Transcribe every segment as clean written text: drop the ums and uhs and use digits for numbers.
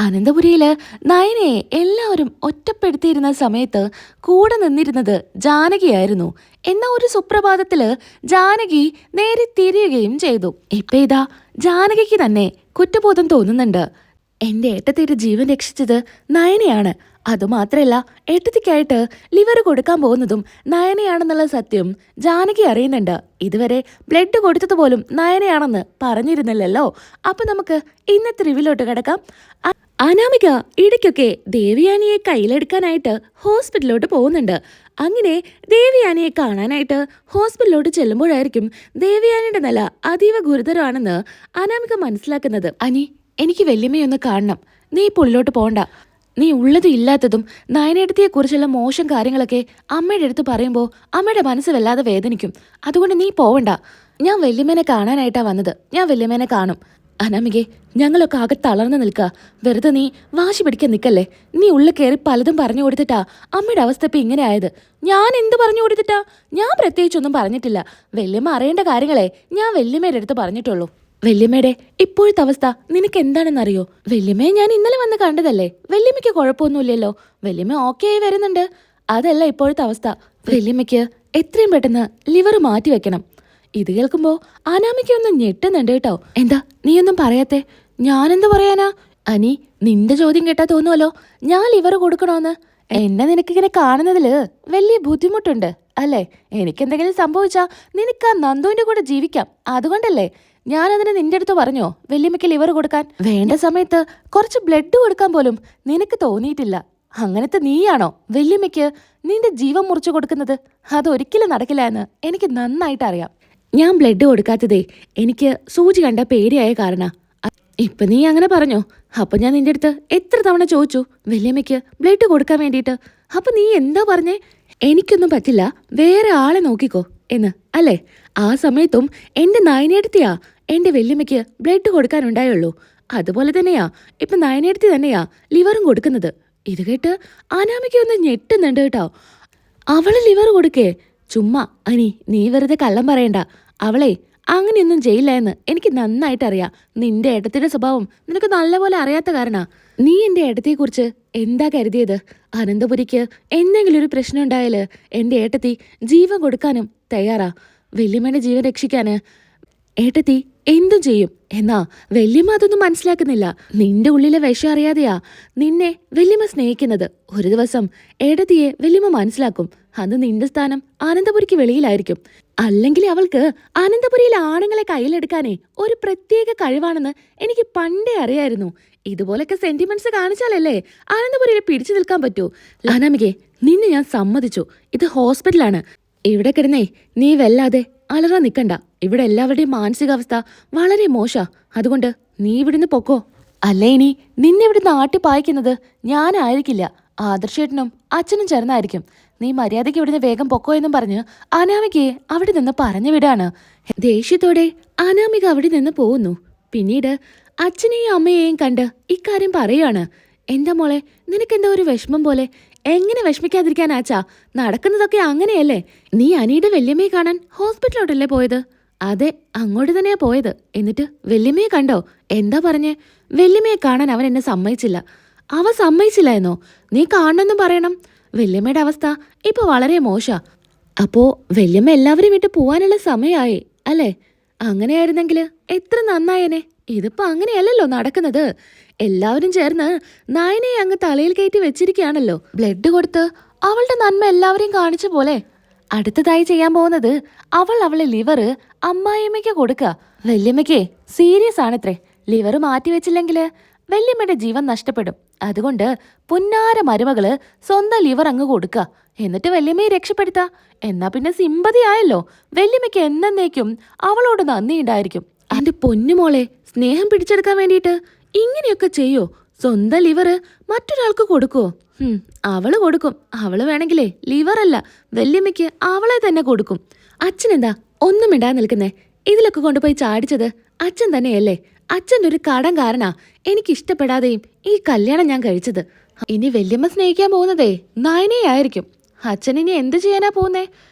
അനന്തപുരിയില് നയനയെ എല്ലാവരും ഒറ്റപ്പെടുത്തിയിരുന്ന സമയത്ത് കൂടെ നിന്നിരുന്നത് ജാനകിയായിരുന്നു. എന്നാ ഒരു സുപ്രഭാതത്തില് ജാനകി നേരെ തിരിയുകയും ചെയ്തു. ഇപ്പൊ ഇതാ ജാനകിക്ക് തന്നെ കുറ്റബോധം തോന്നുന്നുണ്ട്. എന്റെ ഏട്ടത്തിയുടെ ജീവൻ രക്ഷിച്ചത് നയനയാണ്. അതുമാത്രല്ല, ഏട്ടത്തിക്കായിട്ട് ലിവർ കൊടുക്കാൻ പോകുന്നതും നയനയാണെന്നുള്ള സത്യം ജാനകി അറിയുന്നുണ്ട്. ഇതുവരെ ബ്ലഡ് കൊടുത്തത് പോലും നയനയാണെന്ന് പറഞ്ഞിരുന്നില്ലല്ലോ. അപ്പൊ നമുക്ക് ഇന്നത്തെ റിവിലോട്ട് കിടക്കാം. അനാമിക ഇടയ്ക്കൊക്കെ ദേവയാനിയെ കയ്യിലെടുക്കാനായിട്ട് ഹോസ്പിറ്റലിലോട്ട് പോകുന്നുണ്ട്. അങ്ങനെ ദേവയാനിയെ കാണാനായിട്ട് ഹോസ്പിറ്റലിലോട്ട് ചെല്ലുമ്പോഴായിരിക്കും ദേവയാനിയുടെ നില അതീവ ഗുരുതരമാണെന്ന് അനാമിക മനസ്സിലാക്കുന്നത്. അനി, എനിക്ക് വല്യമ്മയൊന്ന് കാണണം. നീ ഇപ്പോൾ ഉള്ളിലോട്ട് പോണ്ട. നീ ഉള്ളതും ഇല്ലാത്തതും നയനേടത്തിയെ കുറിച്ചുള്ള മോശം കാര്യങ്ങളൊക്കെ അമ്മയുടെ അടുത്ത് പറയുമ്പോൾ അമ്മയുടെ മനസ്സ് വല്ലാതെ വേദനിക്കും. അതുകൊണ്ട് നീ പോവണ്ട. ഞാൻ വല്യമ്മേനെ കാണാനായിട്ടാ വന്നത്. ഞാൻ വല്യമ്മേനെ കാണും. അനാമികെ, ഞങ്ങളൊക്കെ ആകെ തളർന്നു നിൽക്കുക. വെറുതെ നീ വാശി പിടിക്കാൻ നിൽക്കല്ലേ. നീ ഉള്ളിൽ കയറി പലതും പറഞ്ഞു കൊടുത്തിട്ടാ അമ്മയുടെ അവസ്ഥ ഇപ്പം ഇങ്ങനെ ആയത്. ഞാൻ എന്ത് പറഞ്ഞു കൊടുത്തിട്ടാ? ഞാൻ പ്രത്യേകിച്ചൊന്നും പറഞ്ഞിട്ടില്ല. വല്യമ്മ അറിയേണ്ട കാര്യങ്ങളെ ഞാൻ വല്യമ്മയുടെ അടുത്ത് പറഞ്ഞിട്ടുള്ളൂ. വല്യമ്മയുടെ ഇപ്പോഴത്തെ അവസ്ഥ നിനക്ക് എന്താണെന്നറിയോ? വല്യമ്മയെ ഞാൻ ഇന്നലെ വന്ന് കണ്ടതല്ലേ. വല്യമ്മയ്ക്ക് കുഴപ്പമൊന്നുമില്ലല്ലോ. വല്യമ്മ ഓക്കെ ആയി വരുന്നുണ്ട്. അതല്ല ഇപ്പോഴത്തെ അവസ്ഥ. വല്യമ്മയ്ക്ക് എത്രയും പെട്ടെന്ന് ലിവർ മാറ്റി വെക്കണം. ഇത് കേൾക്കുമ്പോ അനാമിക്കൊന്നും ഞെട്ടുന്നുണ്ട് കേട്ടോ. എന്താ നീയൊന്നും പറയാത്തെ? ഞാനെന്ത് പറയാനാ? അനി, നിന്റെ ചോദ്യം കേട്ടാ തോന്നുവല്ലോ ഞാൻ ലിവർ കൊടുക്കണോന്ന്. എന്നെ നിനക്കിങ്ങനെ കാണുന്നതില് വലിയ ബുദ്ധിമുട്ടുണ്ട് അല്ലേ? എനിക്കെന്തെങ്കിലും സംഭവിച്ചാ നിനക്ക് ആ നന്ദുവിന്റെ കൂടെ ജീവിക്കാം. അതുകൊണ്ടല്ലേ ഞാനതിന് നിന്റെ അടുത്ത് പറഞ്ഞോ വല്യമ്മയ്ക്ക് ലിവർ കൊടുക്കാൻ? വേണ്ട സമയത്ത് കുറച്ച് ബ്ലഡ് കൊടുക്കാൻ പോലും നിനക്ക് തോന്നിയിട്ടില്ല. അങ്ങനത്തെ നീയാണോ വല്യമ്മയ്ക്ക് നിന്റെ ജീവൻ മുറിച്ചു കൊടുക്കുന്നത്? അതൊരിക്കലും നടക്കില്ല എന്ന് എനിക്ക് നന്നായിട്ട് അറിയാം. ഞാൻ ബ്ലഡ് കൊടുക്കാത്തതേ എനിക്ക് സൂചി കണ്ട പേടിയായ കാരണ. ഇപ്പൊ നീ അങ്ങനെ പറഞ്ഞോ? അപ്പൊ ഞാൻ നിന്റെ അടുത്ത് എത്ര തവണ ചോദിച്ചു വല്യമ്മയ്ക്ക് ബ്ലഡ് കൊടുക്കാൻ വേണ്ടിയിട്ട്. അപ്പൊ നീ എന്താ പറഞ്ഞേ? എനിക്കൊന്നും പറ്റില്ല, വേറെ ആളെ നോക്കിക്കോ എന്ന് അല്ലേ? ആ സമയത്തും എന്റെ നയനേടത്തിയാ എന്റെ വല്യമ്മയ്ക്ക് ബ്ലഡ് കൊടുക്കാനുണ്ടായുള്ളൂ. അതുപോലെ തന്നെയാ ഇപ്പൊ നയനേടത്തി തന്നെയാ ലിവറും കൊടുക്കുന്നത്. ഇത് കേട്ട് അനാമിക ഒന്ന് ഞെട്ടുന്നുണ്ട് കേട്ടോ. അവള് ലിവർ കൊടുക്കേ? ചുമ്മാ അനി, നീ വെറുതെ കള്ളം പറയണ്ട. അവളെ അങ്ങനെയൊന്നും ചെയ്യില്ല എന്ന് എനിക്ക് നന്നായിട്ട് അറിയാം. നിന്റെ ഏട്ടത്തിന്റെ സ്വഭാവം നിനക്ക് നല്ലപോലെ അറിയാത്ത കാരണ നീ എന്റെ ഏട്ടത്തെക്കുറിച്ച് എന്താ കരുതിയത്? അനന്തപുരിക്ക് എന്തെങ്കിലും ഒരു പ്രശ്നം ഉണ്ടായാല് എന്റെ ഏട്ടത്തി ജീവൻ കൊടുക്കാനും തയ്യാറാ. വല്യമ്മയുടെ ജീവൻ രക്ഷിക്കാന് ഏട്ടത്തി എന്തും ചെയ്യും. എന്നാ വല്യമ്മ അതൊന്നും മനസ്സിലാക്കുന്നില്ല. നിന്റെ ഉള്ളിലെ വിഷം അറിയാതെയാ നിന്നെ വല്യമ്മ സ്നേഹിക്കുന്നത്. ഒരു ദിവസം ഏട്ടത്തിയെ വല്യമ്മ മനസ്സിലാക്കും. അത് നിന്റെ സ്ഥാനം അനന്തപുരിക്ക് വെളിയിലായിരിക്കും. അല്ലെങ്കിൽ അവൾക്ക് അനന്തപുരിയിലെ ആണുങ്ങളെ കയ്യിലെടുക്കാനേ ഒരു പ്രത്യേക കഴിവാണെന്ന് എനിക്ക് പണ്ടേ അറിയായിരുന്നു. ഇതുപോലൊക്കെ സെന്റിമെന്റ്സ് കാണിച്ചാലല്ലേ അനന്തപുരിയിൽ പിടിച്ചു നിൽക്കാൻ പറ്റൂ. അനാമികെ, നിന്നെ ഞാൻ സമ്മതിച്ചു. ഇത് ഹോസ്പിറ്റലാണ്. ഇവിടെ കിടന്നേ നീ വല്ലാതെ അലറാൻ നിക്കണ്ട. ഇവിടെ എല്ലാവരുടെയും മാനസികാവസ്ഥ വളരെ മോശാ. അതുകൊണ്ട് നീ ഇവിടുന്ന് പൊക്കോ. അല്ലേ ഇനി നിന്നെ ഇവിടുന്ന് ആട്ടി പായിക്കുന്നത് ഞാനായിരിക്കില്ല, ആദർശേട്ടനും അച്ഛനും ചേർന്നായിരിക്കും. നീ മര്യാദയ്ക്ക് ഇവിടുന്ന് വേഗം പൊക്കോ എന്നും പറഞ്ഞ് അനാമികയെ അവിടെ നിന്ന് പറഞ്ഞു വിടാണ്. ദേഷ്യത്തോടെ അനാമിക അവിടെ നിന്ന് പോകുന്നു. പിന്നീട് അച്ഛനെയും അമ്മയെയും കണ്ട് ഇക്കാര്യം പറയാണ്. എന്താ മോളെ, നിനക്കെന്താ ഒരു വിഷമം പോലെ? എങ്ങനെ വിഷമിക്കാതിരിക്കാനാച്ചാ? നടക്കുന്നതൊക്കെ അങ്ങനെയല്ലേ? നീ അനിയുടെ വല്യമ്മയെ കാണാൻ ഹോസ്പിറ്റലിലോട്ടല്ലേ പോയത്? അതെ, അങ്ങോട്ട് തന്നെയാ പോയത്. എന്നിട്ട് വല്യമ്മയെ കണ്ടോ? എന്താ പറഞ്ഞേ? വല്യമ്മയെ കാണാൻ അവൻ എന്നെ സമ്മതിച്ചില്ല. അവ സമ്മതിച്ചില്ല എന്നോ? നീ കാണണമെന്നും പറയണം. വല്യമ്മയുടെ അവസ്ഥ ഇപ്പൊ വളരെ മോശാ. അപ്പോ വല്യമ്മ എല്ലാവരും വിട്ട് പോവാനുള്ള സമയമായി അല്ലേ? അങ്ങനെയായിരുന്നെങ്കിൽ എത്ര നന്നായേനെ. ഇതിപ്പോ അങ്ങനെയല്ലല്ലോ നടക്കുന്നത്. എല്ലാവരും ചേർന്ന് നയനയെ അങ്ങ് തലയിൽ കയറ്റി വെച്ചിരിക്കുകയാണല്ലോ. ബ്ലഡ് കൊടുത്ത് അവളുടെ നന്മ എല്ലാവരെയും കാണിച്ച പോലെ അടുത്തതായി ചെയ്യാൻ പോകുന്നത് അവളെ ലിവർ അമ്മായിയമ്മയ്ക്ക് കൊടുക്കുക. വല്യമ്മയ്ക്ക് സീരിയസ് ആണത്രേ. ലിവർ മാറ്റി വെച്ചില്ലെങ്കില് വല്യമ്മയുടെ ജീവൻ നഷ്ടപ്പെടും. അതുകൊണ്ട് പുന്നാര മരുമകള് സ്വന്തം ലിവർ അങ്ങ് കൊടുക്കുക. എന്നിട്ട് വല്യമ്മയെ രക്ഷപ്പെടുത്ത. എന്നാ പിന്നെ സിമ്പതി ആയല്ലോ. വല്യമ്മയ്ക്ക് എന്നേക്കും അവളോട് നന്ദി ഉണ്ടായിരിക്കും. എന്റെ പൊന്നുമോളെ, സ്നേഹം പിടിച്ചെടുക്കാൻ വേണ്ടിയിട്ട് ഇങ്ങനെയൊക്കെ ചെയ്യോ? സ്വന്തം ലിവർ മറ്റൊരാൾക്ക് കൊടുക്കുവോ? അവള് കൊടുക്കും. അവള് വേണമെങ്കിലേ ലിവറല്ല, വല്യമ്മയ്ക്ക് അവളെ തന്നെ കൊടുക്കും. അച്ഛനെന്താ ഒന്നും ഇണ്ടാ നിൽക്കുന്നേ? ഇതിലൊക്കെ കൊണ്ടുപോയി ചാടിച്ചത് അച്ഛൻ തന്നെയല്ലേ? അച്ഛൻ്റെ ഒരു കടം കാരണാ എനിക്കിഷ്ടപ്പെടാതെയും ഈ കല്യാണം ഞാൻ കഴിച്ചത്. ഇനി വല്യമ്മ സ്നേഹിക്കാൻ പോകുന്നതേ നയനയായിരിക്കും. അച്ഛൻ ഇനി എന്ത് ചെയ്യാനാ പോകുന്നേ?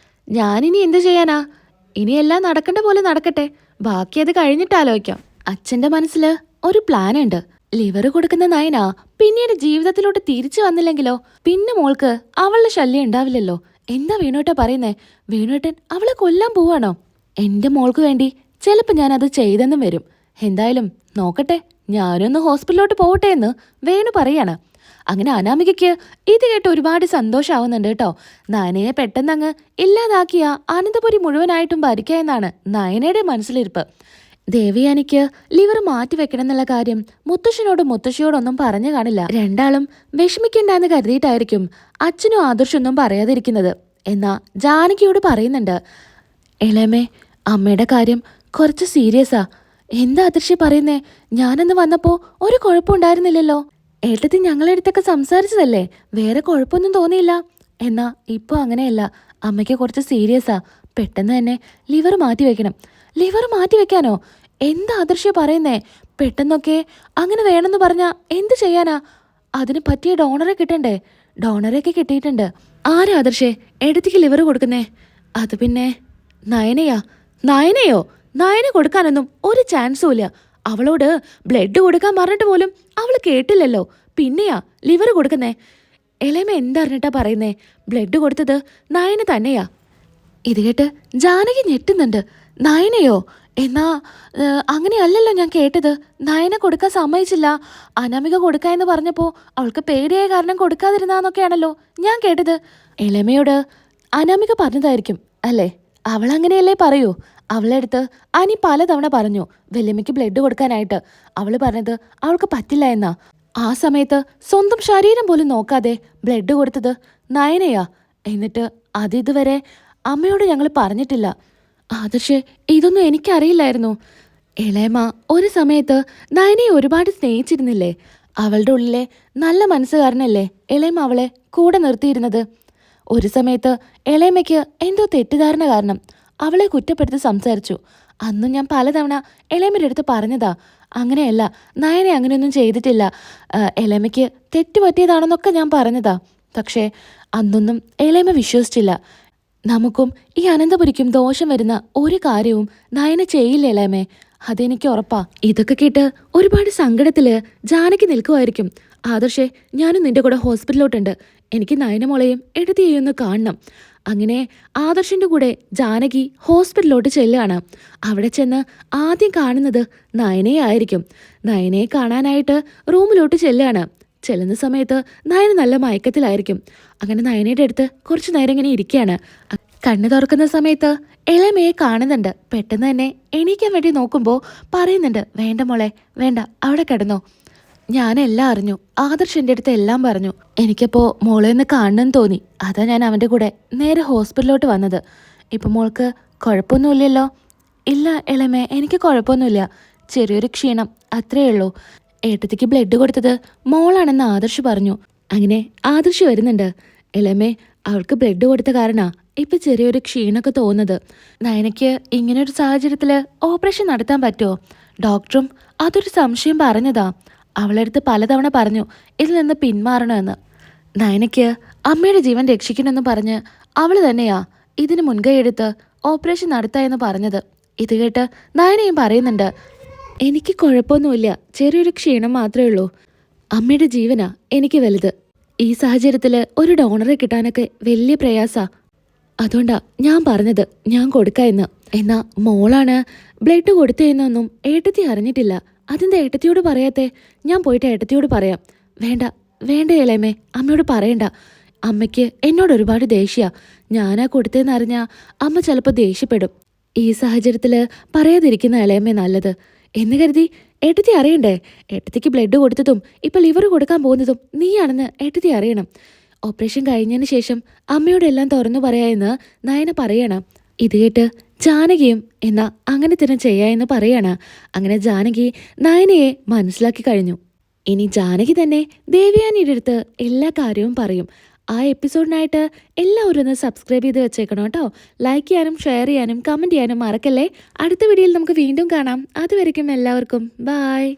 ഞാനിനി എന്ത് ചെയ്യാനാ? ഇനിയെല്ലാം നടക്കേണ്ട പോലെ നടക്കട്ടെ. ബാക്കി അത് കഴിഞ്ഞിട്ട് ആലോചിക്കാം. അച്ഛന്റെ മനസ്സിൽ ഒരു പ്ലാൻ ഉണ്ട്. ലിവർ കൊടുക്കുന്ന നയന പിന്നീട് ജീവിതത്തിലോട്ട് തിരിച്ചു വന്നില്ലെങ്കിലോ? പിന്നെ മോൾക്ക് അവളുടെ ശല്യം ഉണ്ടാവില്ലല്ലോ. എന്താ വേണുവേട്ടാ പറയുന്നേ? വേണുവേട്ടൻ അവളെ കൊല്ലാൻ പോവാണോ? എന്റെ മോൾക്ക് വേണ്ടി ചിലപ്പോൾ ഞാൻ അത് ചെയ്തെന്നും വരും. എന്തായാലും നോക്കട്ടെ, ഞാനൊന്ന് ഹോസ്പിറ്റലിലോട്ട് പോകട്ടെ എന്ന് വേണു പറയാണ്. അങ്ങനെ അനാമികയ്ക്ക് ഇത് കേട്ട് ഒരുപാട് സന്തോഷമാവുന്നുണ്ട് കേട്ടോ. നയനയെ പെട്ടെന്നങ്ങ് ഇല്ലാതാക്കിയ അനന്തപുരി മുഴുവനായിട്ടും ഭരിക്കുക എന്നാണ് നയനയുടെ മനസ്സിലിരിപ്പ്. ദേവയാനിക്ക് ലിവർ മാറ്റിവെക്കണം എന്നുള്ള കാര്യം മുത്തശ്ശനോടും മുത്തശ്ശിയോടൊന്നും പറഞ്ഞു കാണില്ല. രണ്ടാളും വിഷമിക്കണ്ടെന്ന് കരുതിയിട്ടായിരിക്കും അച്ഛനും ആദർശൊന്നും പറയാതിരിക്കുന്നത്. എന്നാ ജാനകിയോട് പറയുന്നുണ്ട്, ഇളയമേ, അമ്മയുടെ കാര്യം കുറച്ച് സീരിയസാ. എന്താ ആദർശി പറയുന്നേ? ഞാനന്ന് വന്നപ്പോ ഒരു കുഴപ്പമുണ്ടായിരുന്നില്ലല്ലോ. ഏട്ടത്തി ഞങ്ങളടുത്തൊക്കെ സംസാരിച്ചതല്ലേ, വേറെ കുഴപ്പമൊന്നും തോന്നിയില്ല. എന്നാ ഇപ്പൊ അങ്ങനെയല്ല, അമ്മയ്ക്ക് കുറച്ച് സീരിയസാ. പെട്ടെന്ന് തന്നെ ലിവർ മാറ്റിവെക്കണം. ലിവർ മാറ്റിവെക്കാനോ? എന്താ ആദർശി പറയുന്നേ? പെട്ടെന്നൊക്കെ അങ്ങനെ വേണമെന്ന് പറഞ്ഞാ എന്ത് ചെയ്യാനാ? അതിന് പറ്റിയ ഡോണറെ കിട്ടണ്ടേ? ഡോണറൊക്കെ കിട്ടിയിട്ടുണ്ട്. ആരാ ആദർശേ എടുത്തിക്ക് ലിവർ കൊടുക്കുന്നേ? അത് പിന്നെ നയനയാ. നയനയോ? നയന കൊടുക്കാനൊന്നും ഒരു ചാൻസും ഇല്ല. അവളോട് ബ്ലഡ് കൊടുക്കാൻ പറഞ്ഞിട്ട് പോലും അവള് കേട്ടില്ലല്ലോ. പിന്നെയാ ലിവർ കൊടുക്കുന്നേ? എളേമ എന്തറിഞ്ഞിട്ടാ പറയുന്നേ? ബ്ലഡ് കൊടുത്തത് നയന തന്നെയാ. ഇത് കേട്ട് ജാനകി ഞെട്ടുന്നുണ്ട്. നയനയോ? എന്നാ അങ്ങനെയല്ലല്ലോ ഞാൻ കേട്ടത്. നയന കൊടുക്കാൻ സമ്മതിച്ചില്ല, അനാമിക കൊടുക്ക എന്ന് പറഞ്ഞപ്പോ അവൾക്ക് പേടിയായ കാരണം കൊടുക്കാതിരുന്നാന്നൊക്കെയാണല്ലോ ഞാൻ കേട്ടത്. എളമയോട് അനാമിക പറഞ്ഞതായിരിക്കും അല്ലേ? അവൾ അങ്ങനെയല്ലേ പറയൂ. അവളെടുത്ത് അനി പലതവണ പറഞ്ഞു വല്യമ്മയ്ക്ക് ബ്ലഡ് കൊടുക്കാനായിട്ട്. അവള് പറഞ്ഞത് അവൾക്ക് പറ്റില്ല എന്നാ. ആ സമയത്ത് സ്വന്തം ശരീരം പോലും നോക്കാതെ ബ്ലഡ് കൊടുത്തത് നയനയാ. എന്നിട്ട് അതിതുവരെ അമ്മയോട് ഞങ്ങൾ പറഞ്ഞിട്ടില്ല. ആദർശേ, ഇതൊന്നും എനിക്കറിയില്ലായിരുന്നു. ഇളയമ്മ ഒരു സമയത്ത് നയനയെ ഒരുപാട് സ്നേഹിച്ചിരുന്നില്ലേ? അവളുടെ ഉള്ളിലെ നല്ല മനസ്സുകാരനല്ലേ ഇളയമ്മ അവളെ കൂടെ നിർത്തിയിരുന്നത്. ഒരു സമയത്ത് ഇളയമ്മയ്ക്ക് എന്തോ തെറ്റിദ്ധാരണ കാരണം അവളെ കുറ്റപ്പെടുത്തി സംസാരിച്ചു. അന്നും ഞാൻ പലതവണ ഇളയമ്മയുടെ അടുത്ത് പറഞ്ഞതാ, അങ്ങനെയല്ല, നയനെ അങ്ങനെയൊന്നും ചെയ്തിട്ടില്ല, ഇളയമ്മയ്ക്ക് തെറ്റുപറ്റിയതാണെന്നൊക്കെ ഞാൻ പറഞ്ഞതാ. പക്ഷേ അന്നൊന്നും ഇളയമ്മ വിശ്വസിച്ചില്ല. നമുക്കും ഈ അനന്തപുരിക്കും ദോഷം വരുന്ന ഒരു കാര്യവും നയന ചെയ്യില്ല ഇളയമേ, അതെനിക്ക് ഉറപ്പാ. ഇതൊക്കെ കേട്ട് ഒരുപാട് സങ്കടത്തില് ജാനകി നിൽക്കുമായിരിക്കും. ആദർശേ, ഞാനും നിന്റെ കൂടെ ഹോസ്പിറ്റലിലോട്ടുണ്ട്. എനിക്ക് നയനമോളെയും എടുത്തിയൊന്ന് കാണണം. അങ്ങനെ ആദർശിന്റെ കൂടെ ജാനകി ഹോസ്പിറ്റലിലോട്ട് ചെല്ലുകയാണ്. അവിടെ ചെന്ന് ആദ്യം കാണുന്നത് നയനയെ ആയിരിക്കും. നയനയെ കാണാനായിട്ട് റൂമിലോട്ട് ചെല്ലുകയാണ്. ചെല്ലുന്ന സമയത്ത് നയന നല്ല മയക്കത്തിലായിരിക്കും. അങ്ങനെ നയനയുടെ അടുത്ത് കുറച്ചു നേരം ഇങ്ങനെ ഇരിക്കുകയാണ്. കണ്ണു തുറക്കുന്ന സമയത്ത് ഇളമയെ കാണുന്നുണ്ട്. പെട്ടെന്ന് തന്നെ എണീക്കാൻ വേണ്ടി നോക്കുമ്പോൾ പറയുന്നുണ്ട്, വേണ്ട മോളെ, വേണ്ട, അവിടെ കിടന്നോ. ഞാനെല്ലാം അറിഞ്ഞു. ആദർശ് എൻ്റെ അടുത്ത് എല്ലാം പറഞ്ഞു. എനിക്കപ്പോൾ മോളെ ഒന്ന് കാണണമെന്ന് തോന്നി. അതാ ഞാൻ അവൻ്റെ കൂടെ നേരെ ഹോസ്പിറ്റലിലോട്ട് വന്നത്. ഇപ്പം മോൾക്ക് കുഴപ്പമൊന്നുമില്ലല്ലോ? ഇല്ല ഇളമേ, എനിക്ക് കുഴപ്പമൊന്നുമില്ല. ചെറിയൊരു ക്ഷീണം, അത്രയേ ഉള്ളൂ. ഏട്ടത്തിക്ക് ബ്ലഡ് കൊടുത്തത് മോളാണെന്ന് ആദർശ് പറഞ്ഞു. അങ്ങനെ ആദർശ് വരുന്നുണ്ട്. ഇളമേ, അവൾക്ക് ബ്ലഡ് കൊടുത്ത കാരണാ ഇപ്പം ചെറിയൊരു ക്ഷീണമൊക്കെ തോന്നുന്നത്. നയനയ്ക്ക് ഇങ്ങനൊരു സാഹചര്യത്തിൽ ഓപ്പറേഷൻ നടത്താൻ പറ്റുമോ? ഡോക്ടറും അതൊരു സംശയം പറഞ്ഞതാ. അവളടുത്ത് പലതവണ പറഞ്ഞു ഇതിൽ നിന്ന് പിന്മാറണമെന്ന്. നയനയ്ക്ക് അമ്മയുടെ ജീവൻ രക്ഷിക്കണമെന്ന് പറഞ്ഞ് അവൾ തന്നെയാ ഇതിന് മുൻകൈ എടുത്ത് ഓപ്പറേഷൻ നടത്താമെന്ന് പറഞ്ഞത്. ഇത് കേട്ട് നയനയും പറയുന്നുണ്ട്, എനിക്ക് കുഴപ്പമൊന്നുമില്ല, ചെറിയൊരു ക്ഷീണം മാത്രമേ ഉള്ളൂ. അമ്മയുടെ ജീവനാ എനിക്ക് വലുത്. ഈ സാഹചര്യത്തിൽ ഒരു ഡോണറെ കിട്ടാനൊക്കെ വലിയ പ്രയാസാ. അതുകൊണ്ടാ ഞാൻ പറഞ്ഞത് ഞാൻ കൊടുക്കാമെന്ന്. എന്നാ മോളാണ് ബ്ലഡ് കൊടുത്തതെന്നൊന്നും ഏട്ടത്തി അറിഞ്ഞിട്ടില്ല. അതെന്താ ഏട്ടത്തിയോട് പറയാത്തെ? ഞാൻ പോയിട്ട് ഏട്ടത്തിയോട് പറയാം. വേണ്ട വേണ്ട ഇളയമേ, അമ്മയോട് പറയണ്ട. അമ്മയ്ക്ക് എന്നോട് ഒരുപാട് ദേഷ്യ. ഞാനാ കൊടുത്തതെന്ന് അറിഞ്ഞാൽ അമ്മ ചിലപ്പോൾ ദേഷ്യപ്പെടും. ഈ സാഹചര്യത്തിൽ പറയാതിരിക്കുന്ന ഇളയമ്മേ നല്ലത് എന്ന് കരുതി ഏട്ടത്തി അറിയണ്ടേ? ഏട്ടത്തിക്ക് ബ്ലഡ് കൊടുത്തതും ഇപ്പം ലിവർ കൊടുക്കാൻ പോകുന്നതും നീയാണെന്ന് ഏട്ടത്തി അറിയണം. ഓപ്പറേഷൻ കഴിഞ്ഞതിന് ശേഷം അമ്മയോടെല്ലാം തുറന്നു പറയാമെന്ന് നയന പറയണം. ഇത് കേട്ട് ജാനകിയും എന്നാ അങ്ങനെ തന്നെ ചെയ്യാമെന്ന് പറയാണ്. അങ്ങനെ ജാനകി നയനയെ മനസ്സിലാക്കി കഴിഞ്ഞു. ഇനി ജാനകി തന്നെ ദേവയാനിയുടെ അടുത്ത് എല്ലാ കാര്യവും പറയും. ആ എപ്പിസോഡിനായിട്ട് എല്ലാവരും ഒന്ന് സബ്സ്ക്രൈബ് ചെയ്ത് വെച്ചേക്കണം കേട്ടോ. ലൈക്ക് ചെയ്യാനും ഷെയർ ചെയ്യാനും കമൻറ്റ് ചെയ്യാനും മറക്കല്ലേ. അടുത്ത വീഡിയോയിൽ നമുക്ക് വീണ്ടും കാണാം. അതുവരെയ്ക്കും എല്ലാവർക്കും ബായ്.